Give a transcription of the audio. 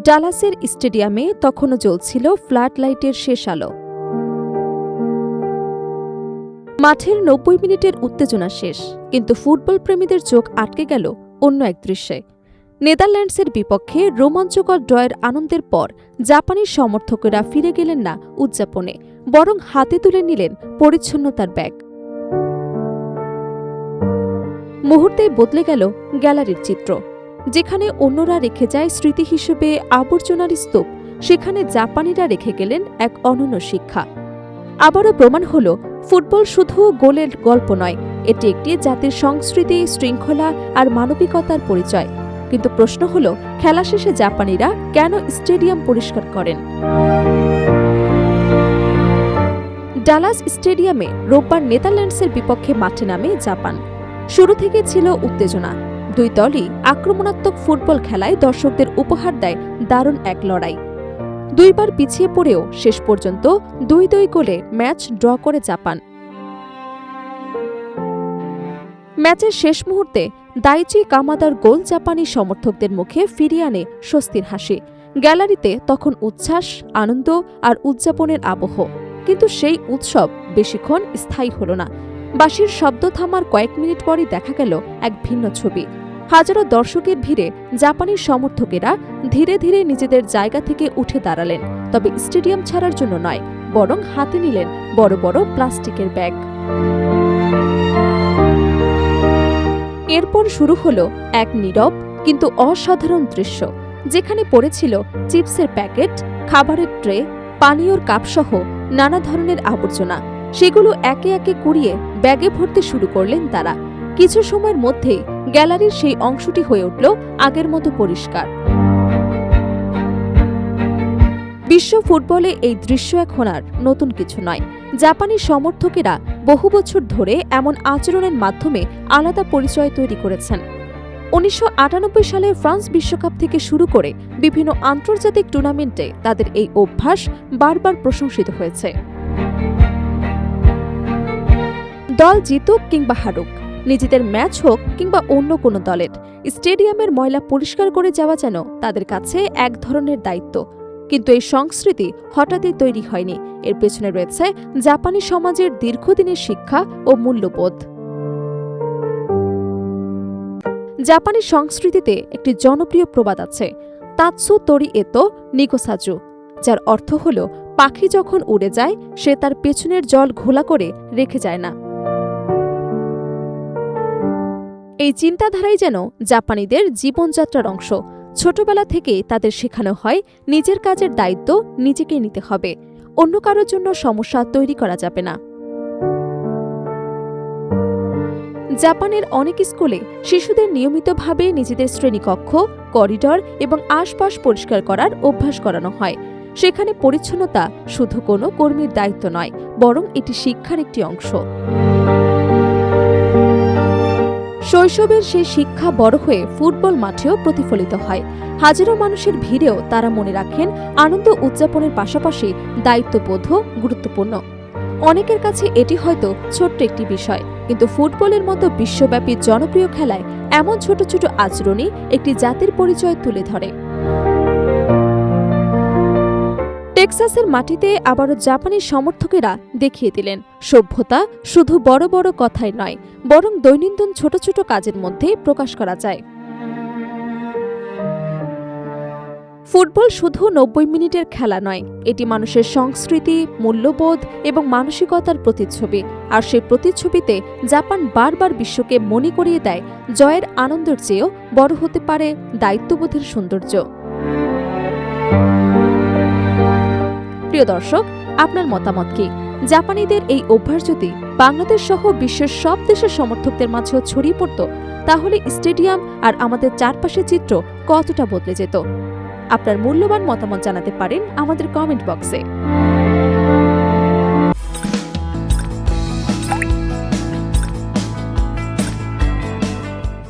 ডালাসের স্টেডিয়ামে তখনও জ্বলছিল ফ্লাড লাইটের শেষ আলো। মাঠের ৯০ মিনিটের উত্তেজনা শেষ, কিন্তু ফুটবল প্রেমীদের চোখ আটকে গেল অন্য এক দৃশ্যে। নেদারল্যান্ডসের বিপক্ষে রোমাঞ্চকর ড্রয়ের আনন্দের পর জাপানি সমর্থকেরা ফিরে গেলেন না উদযাপনে, বরং হাতে তুলে নিলেন পরিচ্ছন্নতার ব্যাগ। মুহূর্তেই বদলে গেল গ্যালারির চিত্র। যেখানে অন্যরা রেখে যায় স্মৃতি হিসেবে আবর্জনার স্তূপ, সেখানে জাপানিরা রেখে গেলেন এক অনন্য শিক্ষা। আবারও প্রমাণ হল, ফুটবল শুধু গোলের গল্প নয়, এটি একটি জাতির সংস্কৃতি, শৃঙ্খলা আর মানবিকতার পরিচয়। কিন্তু প্রশ্ন হল, খেলা শেষে জাপানিরা কেন স্টেডিয়াম পরিষ্কার করেন? ডালাস স্টেডিয়ামে রোববার নেদারল্যান্ডসের বিপক্ষে মাঠে নামে জাপান। শুরু থেকে ছিল উত্তেজনা। দুই দলই আক্রমণাত্মক ফুটবল খেলায় দর্শকদের উপহার দেয় দারুণ এক লড়াই। দুইবার পিছিয়ে পড়েও শেষ পর্যন্ত ২-২ গোলে ম্যাচ ড্র করে জাপান। ম্যাচের শেষ মুহূর্তে দাইচি কামাদার গোল জাপানি সমর্থকদের মুখে ফিরিয়ে আনে স্বস্তির হাসি। গ্যালারিতে তখন উচ্ছ্বাস, আনন্দ আর উদযাপনের আবহ। কিন্তু সেই উৎসব বেশিক্ষণ স্থায়ী হল না। বাঁশির শব্দ থামার কয়েক মিনিট পরই দেখা গেল এক ভিন্ন ছবি। হাজারো দর্শকের ভিড়ে জাপানি সমর্থকেরা ধীরে ধীরে নিজেদের জায়গা থেকে উঠে দাঁড়ালেন, তবে স্টেডিয়াম ছাড়ার জন্য নয়, বরং হাতে নিলেন বড় বড় প্লাস্টিকের ব্যাগ। এরপর শুরু হলো এক নীরব কিন্তু অসাধারণ দৃশ্য, যেখানে পড়েছিল চিপসের প্যাকেট, খাবারের ট্রে, পানীয়র কাপসহ নানা ধরনের আবর্জনা। সেগুলো একে একে কুড়িয়ে ব্যাগে ভরতে শুরু করলেন তারা। কিছু সময়ের মধ্যেই গ্যালারির সেই অংশটি হয়ে উঠল আগের মতো পরিষ্কার। বিশ্ব ফুটবলে এই দৃশ্য এখন আর নতুন কিছু নয়। জাপানি সমর্থকেরা বহু বছর ধরে এমন আচরণের মাধ্যমে আলাদা পরিচয় তৈরি করেছেন। ১৯৯৮ সালে ফ্রান্স বিশ্বকাপ থেকে শুরু করে বিভিন্ন আন্তর্জাতিক টুর্নামেন্টে তাদের এই অভ্যাস বারবার প্রশংসিত হয়েছে। দল জিতুক কিংবা হারুক, নিজেদের ম্যাচ হোক কিংবা অন্য কোনো দলের, স্টেডিয়ামের ময়লা পরিষ্কার করে যাওয়া যেন তাদের কাছে এক ধরনের দায়িত্ব। কিন্তু এই সংস্কৃতি হঠাৎই তৈরি হয়নি। এর পেছনে রয়েছে জাপানি সমাজের দীর্ঘদিনের শিক্ষা ও মূল্যবোধ। জাপানি সংস্কৃতিতে একটি জনপ্রিয় প্রবাদ আছে, তাৎসু তোরি এতো নিগোসাজু, যার অর্থ হল পাখি যখন উড়ে যায় সে তার পেছনের জল ঘোলা করে রেখে যায় না। এই চিন্তাধারাই যেন জাপানিদের জীবনযাত্রার অংশ। ছোটবেলা থেকে তাদের শেখানো হয় নিজের কাজের দায়িত্ব নিজেকেই নিতে হবে, অন্য কারোর জন্য সমস্যা তৈরি করা যাবে না। জাপানের অনেক স্কুলে শিশুদের নিয়মিতভাবে নিজেদের শ্রেণীকক্ষ, করিডর এবং আশপাশ পরিষ্কার করার অভ্যাস করানো হয়। সেখানে পরিচ্ছন্নতা শুধু কোনো কর্মীর দায়িত্ব নয়, বরং এটি শিক্ষার একটি অংশ। শৈশবের সেই শিক্ষা বড় হয়ে ফুটবল মাঠেও প্রতিফলিত হয়। হাজারো মানুষের ভিড়েও তারা মনে রাখেন আনন্দ উদযাপনের পাশাপাশি দায়িত্ববোধও গুরুত্বপূর্ণ। অনেকের কাছে এটি হয়তো ছোট্ট একটি বিষয়, কিন্তু ফুটবলের মতো বিশ্বব্যাপী জনপ্রিয় খেলায় এমন ছোট ছোট আচরণই একটি জাতির পরিচয় তুলে ধরে। টেক্সাসের মাটিতে আবারও জাপানি সমর্থকেরা দেখিয়ে দিলেন, সভ্যতা শুধু বড় বড় কথাই নয়, বরং দৈনন্দিন ছোট ছোট কাজের মধ্যে প্রকাশ করা যায়। ফুটবল শুধু ৯০ মিনিটের খেলা নয়, এটি মানুষের সংস্কৃতি, মূল্যবোধ এবং মানসিকতার প্রতিচ্ছবি। আর সেই প্রতিচ্ছবিতে জাপান বারবার বিশ্বকে মনে করিয়ে দেয়, জয়ের আনন্দের চেয়েও বড় হতে পারে দায়িত্ববোধের সৌন্দর্য। প্রিয় দর্শক, আপনার মতামত কি? জাপানিদের এই অভ্যাস যদি বাংলাদেশ সহ বিশ্বের সব দেশের সমর্থকদের মাঝেও ছড়িয়ে পড়ত, তাহলে স্টেডিয়াম আর আমাদের চারপাশের চিত্র কতটা বদলে যেত? আপনার মূল্যবান মতামত জানাতে পারেন আমাদের কমেন্ট বক্সে।